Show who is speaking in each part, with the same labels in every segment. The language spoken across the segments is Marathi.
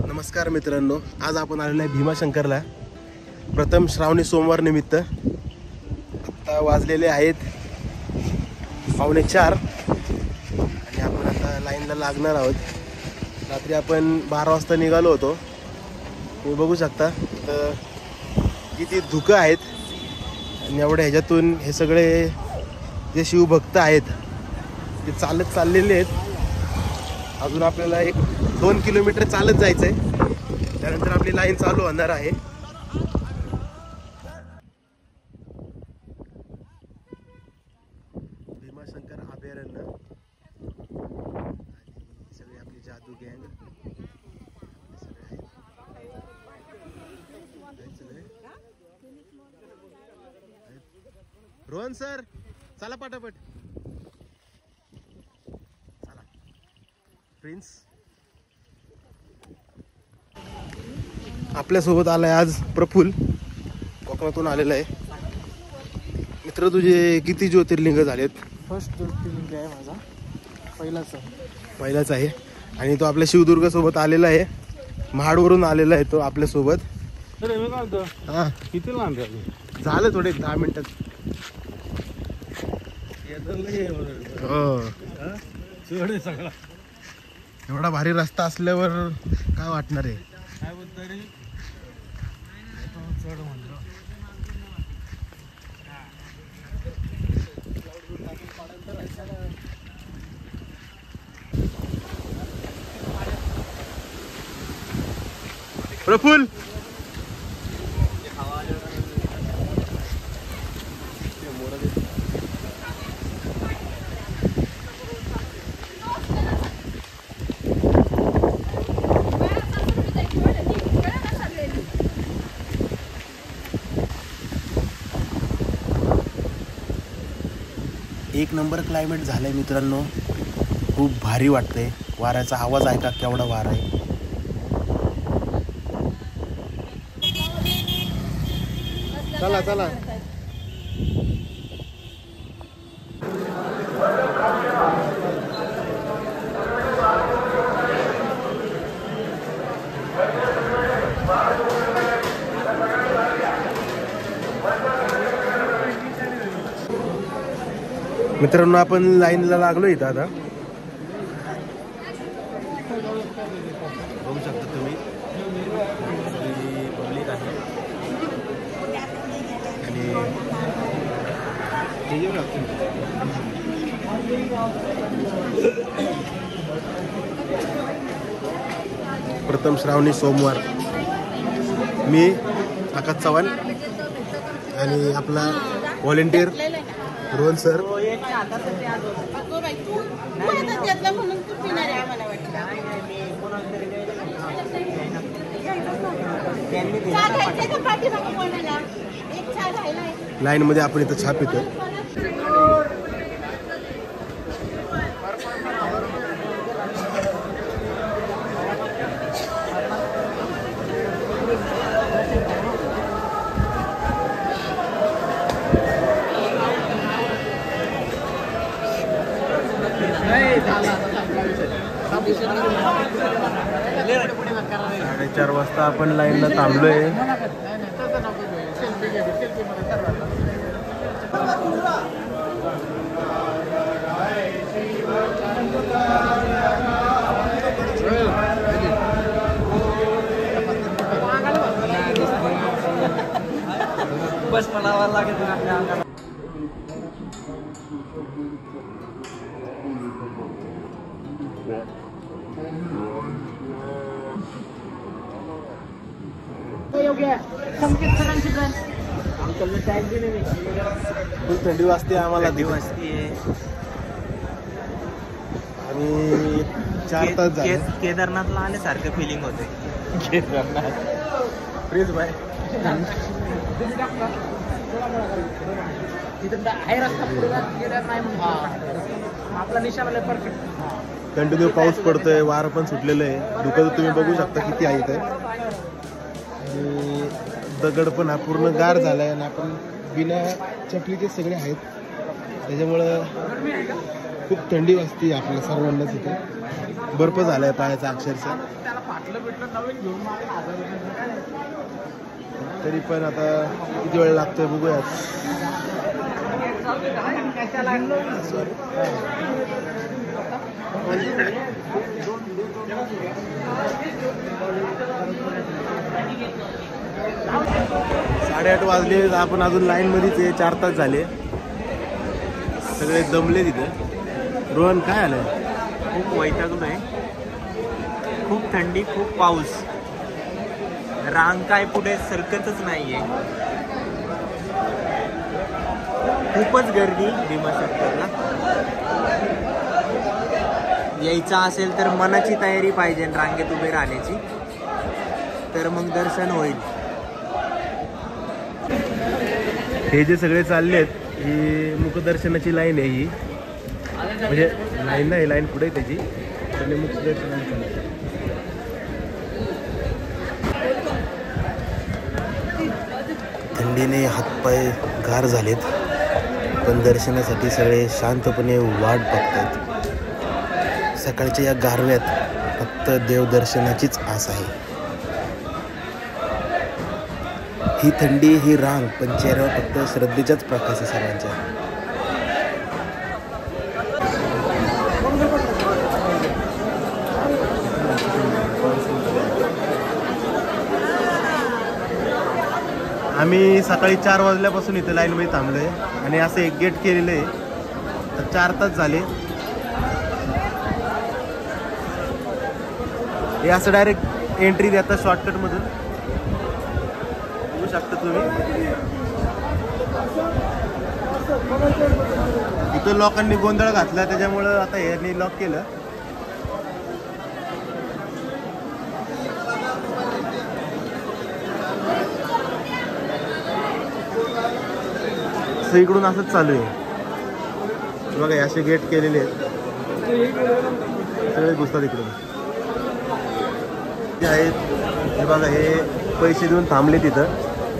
Speaker 1: नमस्कार मित्रांनो, आज आपण आलेलो आहे भीमाशंकरला प्रथम श्रावणी सोमवार निमित्त. आता वाजलेले आहेत 3:45 आणि आपण आता लाईनला लागणार आहोत. रात्री आपण 12 वाजता निघालो होतो. तुम्ही बघू शकता तर किती धुकं आहेत आणि एवढ्या ह्याच्यातून हे सगळे जे शिवभक्त आहेत ते चालत चाललेले आहेत. अजून आपल्याला 1-2 किलोमीटर चालत जायचं आहे, त्यानंतर आपली लाईन चालू होणार आहे. भीमाशंकर अभयारण्य आणि सगळे आपली जादू गँग रोहन सर, चला पटापट चला. प्रिन्स आपल्यासोबत आलाय आज. प्रफुल्ल कोकणातून आलेला आहे. मित्र, तुझे किती ज्योतिर्लिंग झालेत?
Speaker 2: फर्स्ट ज्योतिर्लिंग आहे माझा, पहिलाच
Speaker 1: आहे. आणि तो आपल्या शिवदुर्ग सोबत आलेला आहे. महाडवरून आलेला आहे तो आपल्यासोबत.
Speaker 2: हा, किती लांब
Speaker 1: झालं थोडे 10 मिनिटात.
Speaker 2: सगळा
Speaker 1: एवढा भारी रस्ता असल्यावर काय वाटणार आहे. प्रफुल्ल एक नंबर क्लायमेट झालंय मित्रांनो. खूप भारी वाटतंय. वाऱ्याचा आवाज ऐका, केवढा वारा आहे. चला चला. मित्रांनो, आपण लाईनला लागलो इथं. आता बघू शकता तुम्ही पब्लिक आहे आणि प्रथम श्रावणी सोमवार. मी आकाश चव्हाण आणि आपला व्हॉलेंटियर रोहन सर. लाईन मध्ये आपण इथं छाप येतो. चार वाजता आपण लाईनला थांबलोय.
Speaker 2: बस म्हणावा लागेल आपल्या अंगाला.
Speaker 1: थंडी वाजते आम्हाला. आणि 4 तास झाले.
Speaker 2: केदारनाथला आल्यासारखं फिलिंग होते. Kedarnath
Speaker 1: please bye.
Speaker 2: आहे रस्ता पुढे केदार नाही म्हणून.
Speaker 3: आपला निशाणा परफेक्ट.
Speaker 1: कंटिन्यू पाऊस पडतोय, वारं पण सुटलेलं आहे. धुकं तुम्ही बघू शकता किती आहे इथं. आणि दगड पण हा पूर्ण गार झालाय आणि आपण बिना चपलीचे सगळे आहेत, त्याच्यामुळं खूप थंडी वाजते आपल्या सर्वांनाच. इथे बर्फ झालाय पायाचा अक्षरशः. तरी पण आता किती वेळ लागतोय बघूयात. साडेआठ वाजले, आपण अजून लाईन मध्येच आहे. 4 तास झाले, सगळे दमले तिथे. रोहन काय आलंय?
Speaker 2: खूप वैतागलोय, खूप थंडी, खूप पाऊस, रांग काय पुढे सरकतच नाहीये. खूपच गर्दी भीमाशंकरला. यायचं असेल तर मनाची तयारी पाहिजे रांगेत उभे राहण्याची, तर मग दर्शन होईल.
Speaker 1: हे जे सगळे चाललेत, ही मुखदर्शनाची लाईन आहे. ही म्हणजे लाईन नाही, लाईन पुढे त्याची मुखदर्शनाची चालली. थंडीने हातपाय गार झालेत, पण दर्शनासाठी सगळे शांतपणे वाट बघतात. सकाळच्या या गारव्यात फक्त देवदर्शनाचीच आस आहे. ही थंडी, ही रांग, पण चेहऱ्यावर फक्त श्रद्धेचाच प्रकाश आहे सर्वांच्या. आम्ही सकाळी 4 वाजल्यापासून इथे लाईनमध्ये थांबलोय आणि असं एक गेट केलेलं आहे. तर 4 तास झाले. हे असं डायरेक्ट एंट्री देतात शॉर्टकटमधून, बघू शकता तुम्ही. इथं लोकांनी गोंधळ घातला, त्याच्यामुळं आता यांनी लॉक केलं. इकडून असंच चालू आहे बघा. असे गेट केलेले आहेत, सगळे घुसतात इकडून. ते आहेत हे बघा, हे पैसे देऊन थांबले तिथं.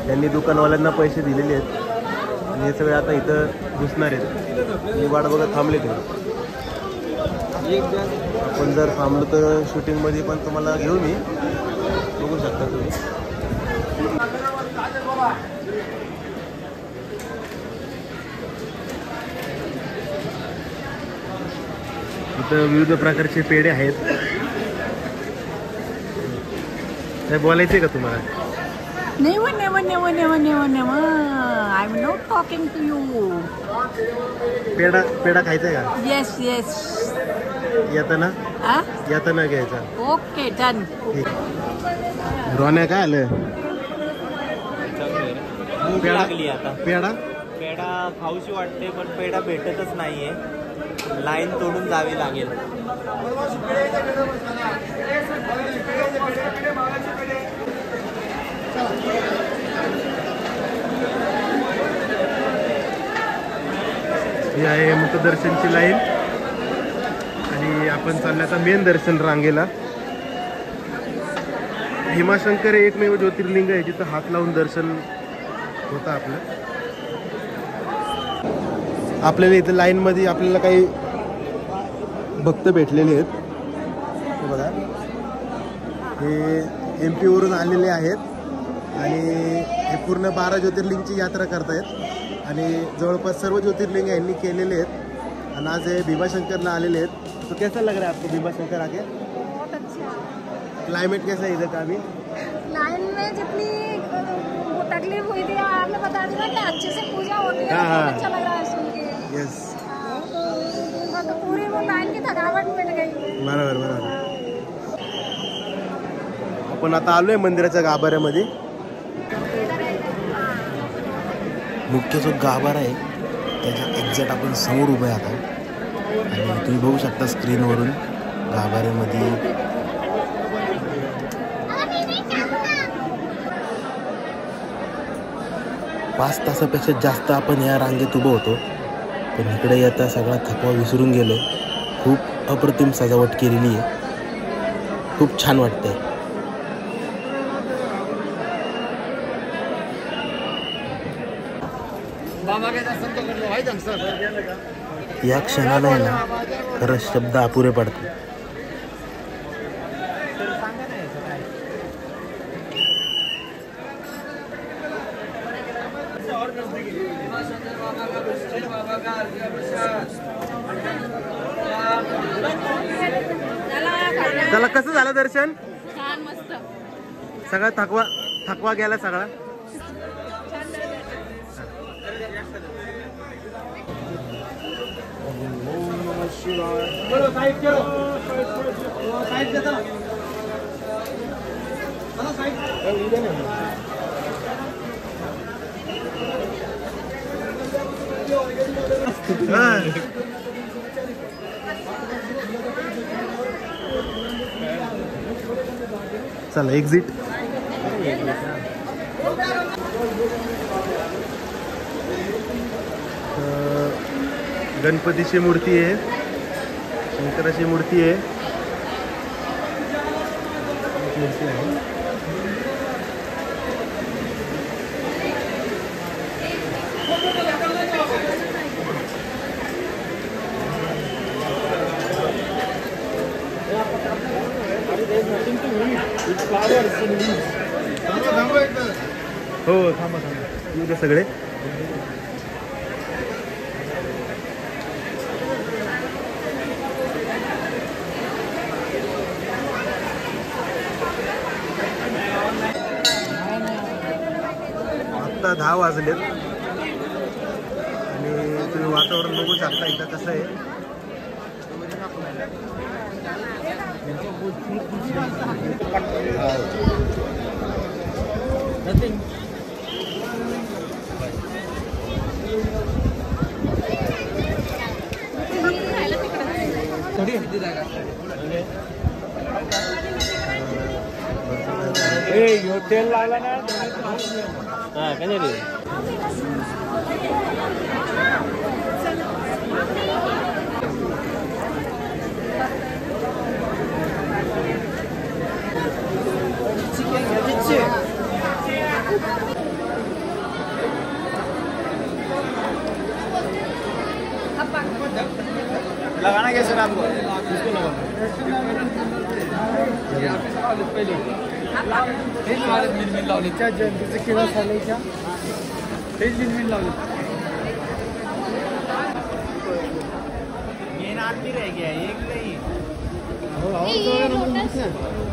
Speaker 1: त्यांनी दुकानवाल्यांना पैसे दिलेले आहेत आणि हे सगळे आता इथं घुसणार आहेत. ही वाट बघत थांबले ते. आपण जर थांबलो तर शूटिंगमध्ये पण तुम्हाला घेऊ मी, बघू शकता तुम्ही. इथं विविध प्रकारचे पेढे आहेत. काय बोलायचे का तुम्हाला?
Speaker 4: Never, never, never, never, never, never. I'm not talking to you.
Speaker 1: Peda खायचा आहे का?
Speaker 4: Yes, yes.
Speaker 1: येताना
Speaker 4: Huh?
Speaker 1: येताना घ्यायचा.
Speaker 4: Okay, done.
Speaker 1: रोण्या काय आलं?
Speaker 2: भूक लागली आता.
Speaker 1: पेढा
Speaker 2: पेढा खाऊशी वाटते, पण पेढा भेटतच नाहीये. लाईन तोडून जावी लागेल.
Speaker 1: ही आहे मुखदर्शनची लाईन आणि आपण चाललो आता मेन दर्शन रांगेला. भीमाशंकर हे एकमेव ज्योतिर्लिंग आहे जिथं हात लावून दर्शन होतं आपलं. आपल्याला इथं लाईनमध्ये आपल्याला काही भक्त भेटलेले आहेत. हे बघा, हे MP वरून आलेले आहेत आणि हे पूर्ण 12 ज्योतिर्लिंगची यात्रा करतायत आणि जवळपास सर्व ज्योतिर्लिंग यांनी केलेले आहेत आणि आज हे भीमाशंकरला आलेले आहेत. तो कैसा लग रहा है आपको भीमाशंकर आके?
Speaker 5: बहुत अच्छा।
Speaker 1: क्लाइमेट कैसा है इधर का अभी?
Speaker 5: लाइन में जितनी तकलीफ हुई थी आपने बता दिया कि अच्छे से पूजा होती है।
Speaker 1: हाँ।
Speaker 5: बहुत अच्छा लग रहा है सुन के।
Speaker 1: येस,
Speaker 5: तो पूरी वो लाइन की थकावट मिट गई।
Speaker 1: बरोबर बरोबर. आपण आता आलोय मंदिराच्या गाभाऱ्यामध्ये. मुख्य जो गाभारा आहे त्याच्या एक्झॅक्ट आपण समोर उभे आहे आता आणि तुम्ही बघू शकता स्क्रीनवरून गाभाऱ्यामध्ये 5 तासापेक्षा जास्त आपण या रांगेत उभं होतो पण इकडे येता सगळा थकवा विसरून गेलो. खूप अप्रतिम सजावट केलेली आहे, खूप छान वाटतंय. या क्षणाला आहे ना खरंच शब्द अपुरे पडतात. त्याला कसं झालं दर्शन?
Speaker 4: छान मस्त.
Speaker 1: सगळा थकवा गेला सगळा. चला एक्झिट. गणपतीची मूर्ती आहे, शंकराची मूर्ती आहे. हो थांबा येऊ दे सगळे. आता 10 वाजलेत आणि तुम्ही वातावरण बघू शकता इथं कसं आहे.
Speaker 2: तेल लावला ना काय रे. लगाना कैसे रात को इसको लगाना तेच मिनमिन लावले त्या जंतूचे किडा झालेच्या तेच मिनमिन लावले. मेन आदमी रह गया एक नहीं.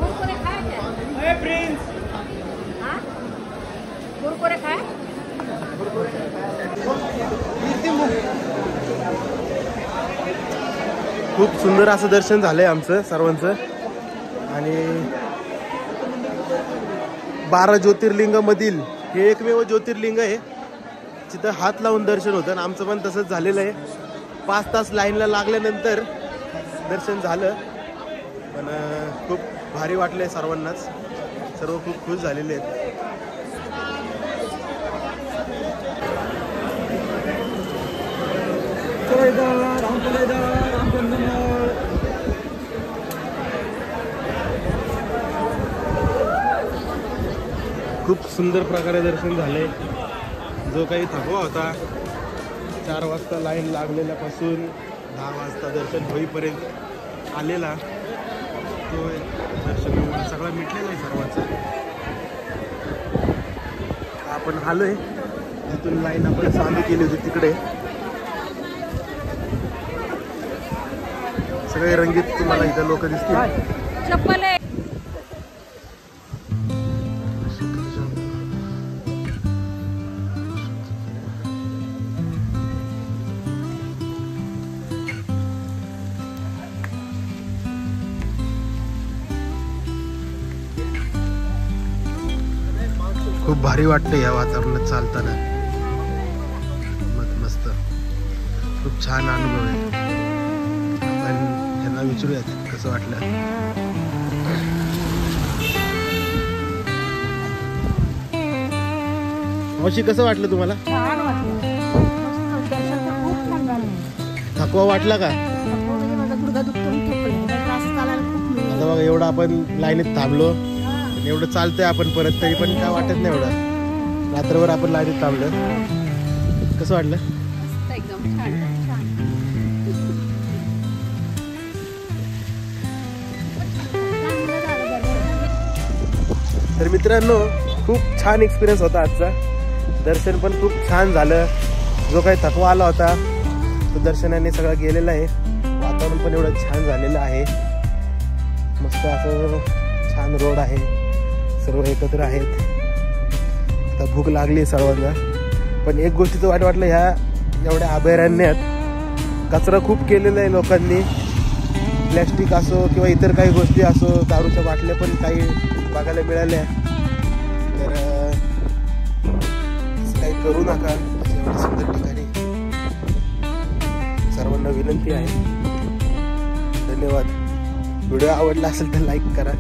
Speaker 5: कुरकुरे खाए क्या?
Speaker 2: प्रिंस
Speaker 5: हाँ कुरकुरे खाए.
Speaker 1: खूप सुंदर असं दर्शन झालंय आमचं सर्वांचं. आणि 12 ज्योतिर्लिंगामधील हे एकमेव ज्योतिर्लिंग आहे जिथं हात लावून दर्शन होतं. आणि आमचं पण तसंच झालेलं आहे. 5 तास लाईनला लागल्यानंतर दर्शन झालं. पण खूप भारी वाटलंय सर्वांनाच. सर्व खूप खुश झालेले आहेत. खूप सुंदर प्रकारे दर्शन झाले. जो काही थकवा होता 4 वाजता लाईन लागलेल्यापासून 10 वाजता दर्शन होईपर्यंत आलेला तो दर्शन सगळा मिटलेला आहे सर्वांचा. आपण आलोय तिथून लाईन आपण चालू केली होती तिकडे. सगळे रंगीत तुम्हाला इथं लोक दिसतील.
Speaker 5: चप्पल आहे.
Speaker 1: खूप भारी वाटतं या वातावरणात चालताना. मस्त खूप छान अनुभव आहे. आपण यांना विचारूयात कसं वाटलं. मावशी कसं वाटलं तुम्हाला?
Speaker 4: छान वाटलं. मस्त. दर्शन तर खूप छान झालं.
Speaker 1: थकवा वाटला का?
Speaker 4: म्हणजे माझा गुडघा दुखतो मी टेकले. मला असं चालायला खूप मिळेल.
Speaker 1: आता बघा एवढं आपण लाईनीत थांबलो आणि एवढं चालतंय आपण परत, तरी पण काय वाटत नाही एवढं. रात्रभर आपण लाईनीत थांबलं. कसं वाटलं?
Speaker 4: एकदम छान छान.
Speaker 1: तर मित्रांनो खूप छान एक्सपिरियन्स होता आजचा. दर्शन पण खूप छान झालं. जो काही थकवा आला होता तो दर्शनाने सगळा गेलेला आहे. वातावरण पण एवढं छान झालेलं आहे. मस्त असं छान रोड आहे. सर्व एकत्र आहेत. आता भूक लागली सर्वांना. पण एक गोष्टीचं वाईट वाटलं, ह्या एवढ्या अभयारण्यात कचरा खूप केलेला आहे लोकांनी. प्लॅस्टिक असो किंवा इतर काही गोष्टी असो, दारूच्या बाटल्या पण काही बघायला मिळाल्या. तर काही करू नका एवढ्या सुंदर ठिकाणी. सर्वांना विनंती आहे. धन्यवाद. व्हिडिओ आवडला असेल तर लाईक करा.